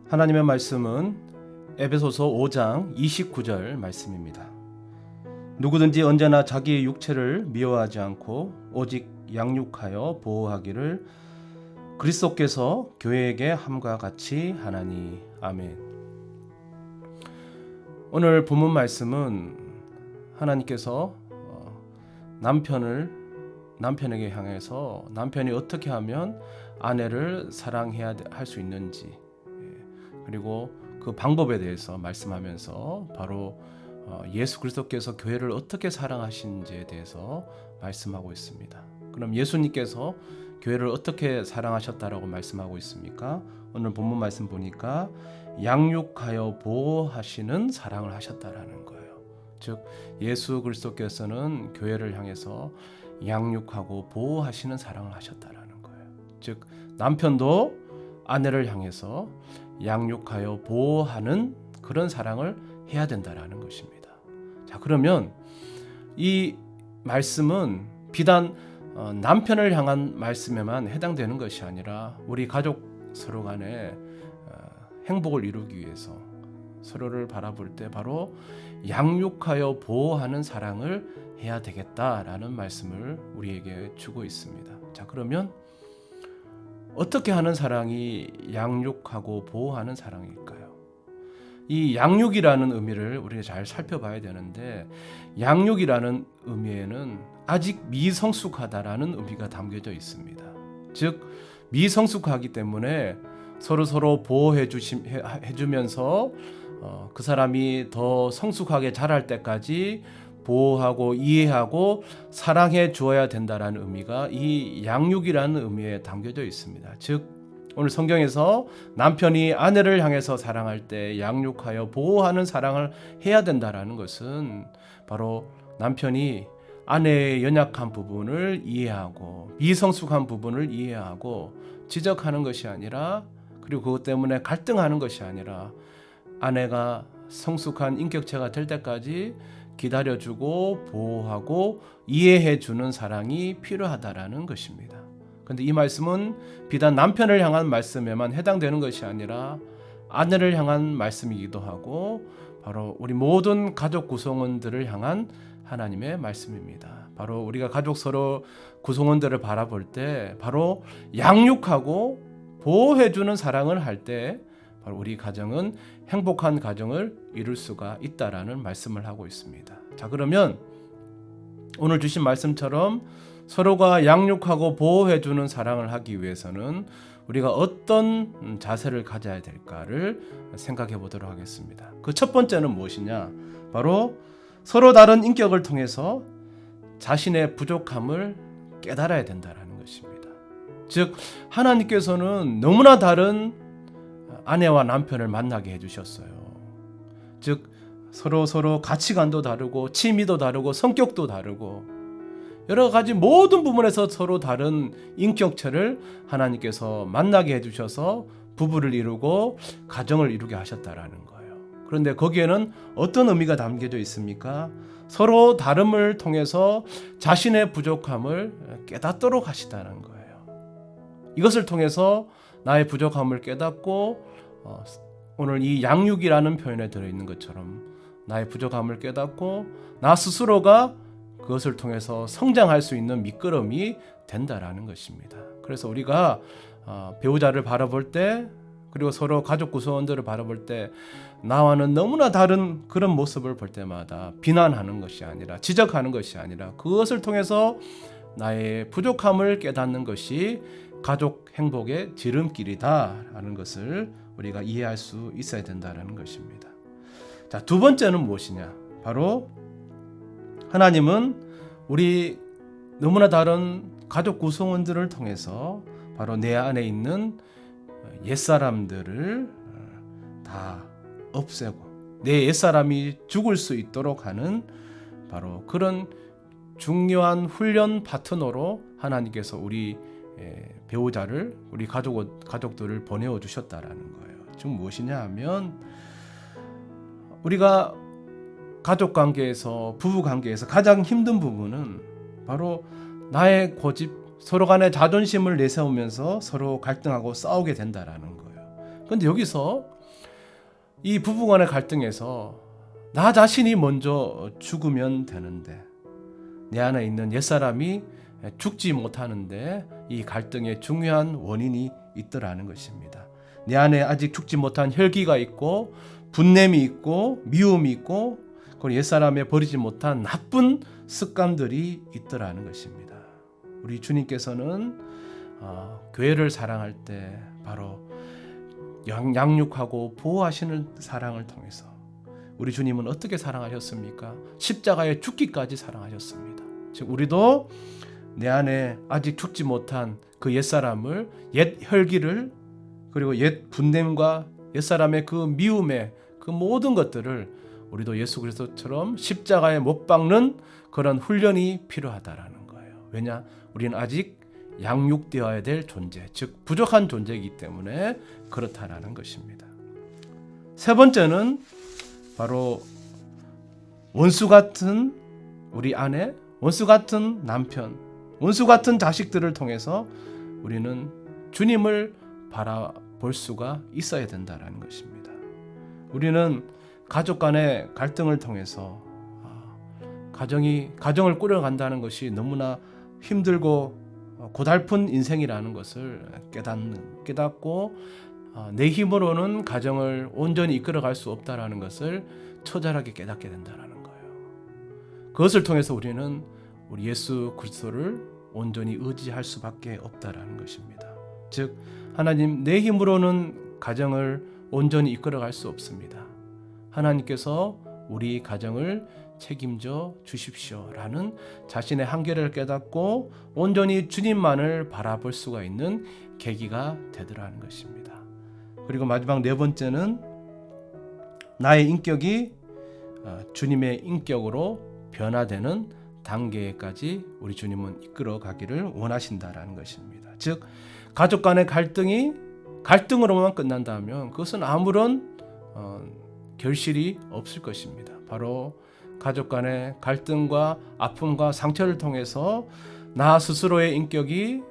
하나님의 말씀은 에베소서 5장 29절 말씀입니다. 누구든지 언제나 자기의 육체를 미워하지 않고 오직 양육하여 보호하기를 그리스도께서 교회에게 함과 같이 하나니. 아멘. 오늘 본문 말씀은 하나님께서 남편에게 향해서 남편이 어떻게 하면 아내를 사랑해야 할 수 있는지, 그리고 그 방법에 대해서 말씀하면서 바로 예수 그리스도께서 교회를 어떻게 사랑하시는지에 대해서 말씀하고 있습니다. 그럼 예수님께서 교회를 어떻게 사랑하셨다라고 말씀하고 있습니까? 오늘 본문 말씀 보니까 양육하여 보호하시는 사랑을 하셨다라는 거예요. 즉 예수 그리스도께서는 교회를 향해서 양육하고 보호하시는 사랑을 하셨다라는 거예요. 즉 남편도 아내를 향해서 양육하여 보호하는 그런 사랑을 해야 된다라는 것입니다. 자, 그러면 이 말씀은 비단 남편을 향한 말씀에만 해당되는 것이 아니라 우리 가족 서로 간에 행복을 이루기 위해서 서로를 바라볼 때 바로 양육하여 보호하는 사랑을 해야 되겠다라는 말씀을 우리에게 주고 있습니다. 자, 그러면 어떻게 하는 사랑이 양육하고 보호하는 사랑일까요? 이 양육이라는 의미를 우리가 잘 살펴봐야 되는데, 양육이라는 의미에는 아직 미성숙하다라는 의미가 담겨져 있습니다. 즉 미성숙하기 때문에 서로 보호해 주면서 그 사람이 더 성숙하게 자랄 때까지 보호하고 이해하고 사랑해 주어야 된다라는 의미가 이 양육이라는 의미에 담겨져 있습니다. 즉 오늘 성경에서 남편이 아내를 향해서 사랑할 때 양육하여 보호하는 사랑을 해야 된다라는 것은 바로 남편이 아내의 연약한 부분을 이해하고 미성숙한 부분을 이해하고 지적하는 것이 아니라, 그리고 그것 때문에 갈등하는 것이 아니라 아내가 성숙한 인격체가 될 때까지 기다려주고 보호하고 이해해주는 사랑이 필요하다라는 것입니다. 그런데 이 말씀은 비단 남편을 향한 말씀에만 해당되는 것이 아니라 아내를 향한 말씀이기도 하고 바로 우리 모든 가족 구성원들을 향한 하나님의 말씀입니다. 바로 우리가 가족 서로 구성원들을 바라볼 때 바로 양육하고 보호해주는 사랑을 할 때 바로 우리 가정은 행복한 가정을 이룰 수가 있다라는 말씀을 하고 있습니다. 자, 그러면 오늘 주신 말씀처럼 서로가 양육하고 보호해주는 사랑을 하기 위해서는 우리가 어떤 자세를 가져야 될까를 생각해 보도록 하겠습니다. 그 첫 번째는 무엇이냐? 바로 서로 다른 인격을 통해서 자신의 부족함을 깨달아야 된다는 것입니다. 즉 하나님께서는 너무나 다른 아내와 남편을 만나게 해주셨어요. 즉 서로 가치관도 다르고 취미도 다르고 성격도 다르고 여러 가지 모든 부분에서 서로 다른 인격체를 하나님께서 만나게 해주셔서 부부를 이루고 가정을 이루게 하셨다라는 거예요. 그런데 거기에는 어떤 의미가 담겨져 있습니까? 서로 다름을 통해서 자신의 부족함을 깨닫도록 하시다는 거예요. 이것을 통해서 나의 부족함을 깨닫고 오늘 이 양육이라는 표현에 들어있는 것처럼 나의 부족함을 깨닫고 나 스스로가 그것을 통해서 성장할 수 있는 미끄럼이 된다라는 것입니다. 그래서 우리가 배우자를 바라볼 때, 그리고 서로 가족 구성원들을 바라볼 때 나와는 너무나 다른 그런 모습을 볼 때마다 비난하는 것이 아니라, 지적하는 것이 아니라 그것을 통해서 나의 부족함을 깨닫는 것이 가족 행복의 지름길이다라는 것을 우리가 이해할 수 있어야 된다는 것입니다. 자, 두 번째는 무엇이냐? 바로 하나님은 우리 너무나 다른 가족 구성원들을 통해서 바로 내 안에 있는 옛사람들을 다 없애고 내 옛사람이 죽을 수 있도록 하는 바로 그런 중요한 훈련 파트너로 하나님께서 우리 배우자를, 우리 가족들을 보내어 주셨다라는 거예요. 즉 무엇이냐 하면 우리가 가족 관계에서, 부부 관계에서 가장 힘든 부분은 바로 나의 고집, 서로 간의 자존심을 내세우면서 서로 갈등하고 싸우게 된다라는 거예요. 그런데 여기서 이 부부간의 갈등에서 나 자신이 먼저 죽으면 되는데 내 안에 있는 옛사람이 죽지 못하는데 이 갈등의 중요한 원인이 있더라는 것입니다. 내 안에 아직 죽지 못한 혈기가 있고 분냄이 있고 미움이 있고 그리고 옛사람에 버리지 못한 나쁜 습관들이 있더라는 것입니다. 우리 주님께서는 교회를 사랑할 때 바로 양육하고 보호하시는 사랑을 통해서 우리 주님은 어떻게 사랑하셨습니까? 십자가에 죽기까지 사랑하셨습니다. 즉 우리도 내 안에 아직 죽지 못한 그 옛사람을, 옛 혈기를, 그리고 옛 분냄과 옛사람의 그 미움의 그 모든 것들을 우리도 예수 그리스도처럼 십자가에 못 박는 그런 훈련이 필요하다라는 거예요. 왜냐? 우리는 아직 양육되어야 될 존재, 즉 부족한 존재이기 때문에 그렇다라는 것입니다. 세 번째는 바로 원수 같은 우리 아내, 원수 같은 남편, 원수 같은 자식들을 통해서 우리는 주님을 바라볼 수가 있어야 된다는 것입니다. 우리는 가족 간의 갈등을 통해서 가정을 꾸려간다는 것이 너무나 힘들고 고달픈 인생이라는 것을 깨닫고 내 힘으로는 가정을 온전히 이끌어갈 수 없다라는 것을 처절하게 깨닫게 된다는 거예요. 그것을 통해서 우리는 우리 예수 그리스도를 온전히 의지할 수밖에 없다라는 것입니다. 즉 하나님, 내 힘으로는 가정을 온전히 이끌어갈 수 없습니다. 하나님께서 우리 가정을 책임져 주십시오라는 자신의 한계를 깨닫고 온전히 주님만을 바라볼 수가 있는 계기가 되더라는 것입니다. 그리고 마지막 네 번째는 나의 인격이 주님의 인격으로 변화되는 단계까지 우리 주님은 이끌어 가기를 원하신다라는 것입니다. 즉 가족 간의 갈등이 갈등으로만 끝난다면 그것은 아무런 결실이 없을 것입니다. 바로 가족 간의 갈등과 아픔과 상처를 통해서 나 스스로의 인격이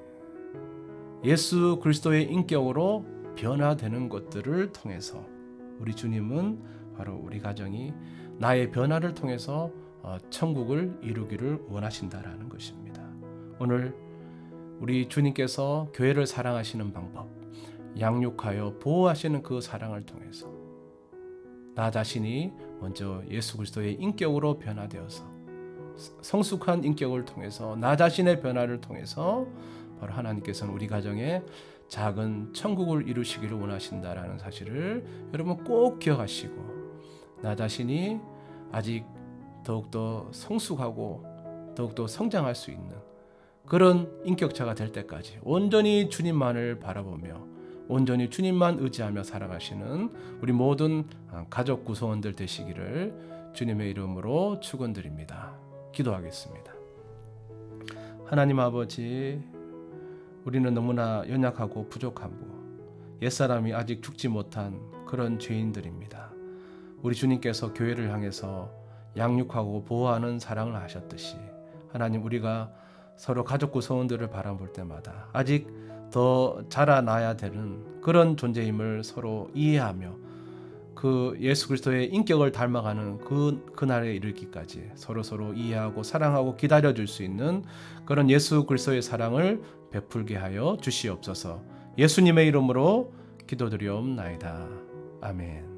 예수 그리스도의 인격으로 변화되는 것들을 통해서 우리 주님은 바로 우리 가정이 나의 변화를 통해서 천국을 이루기를 원하신다라는 것입니다. 오늘 우리 주님께서 교회를 사랑하시는 방법, 양육하여 보호하시는 그 사랑을 통해서 나 자신이 먼저 예수 그리스도의 인격으로 변화되어서 성숙한 인격을 통해서 나 자신의 변화를 통해서 바로 하나님께서는 우리 가정에 작은 천국을 이루시기를 원하신다라는 사실을 여러분 꼭 기억하시고 나 자신이 아직 더욱더 성숙하고 더욱더 성장할 수 있는 그런 인격차가 될 때까지 온전히 주님만을 바라보며 온전히 주님만 의지하며 살아가시는 우리 모든 가족 구성원들 되시기를 주님의 이름으로 축원드립니다. 기도하겠습니다. 하나님 아버지, 우리는 너무나 연약하고 부족하고 옛사람이 아직 죽지 못한 그런 죄인들입니다. 우리 주님께서 교회를 향해서 양육하고 보호하는 사랑을 하셨듯이 하나님, 우리가 서로 가족 구성원들을 바라볼 때마다 아직 더 자라나야 되는 그런 존재임을 서로 이해하며 그 예수 그리스도의 인격을 닮아가는 그날에 이르기까지 서로 이해하고 사랑하고 기다려줄 수 있는 그런 예수 그리스도의 사랑을 베풀게 하여 주시옵소서. 예수님의 이름으로 기도드리옵나이다. 아멘.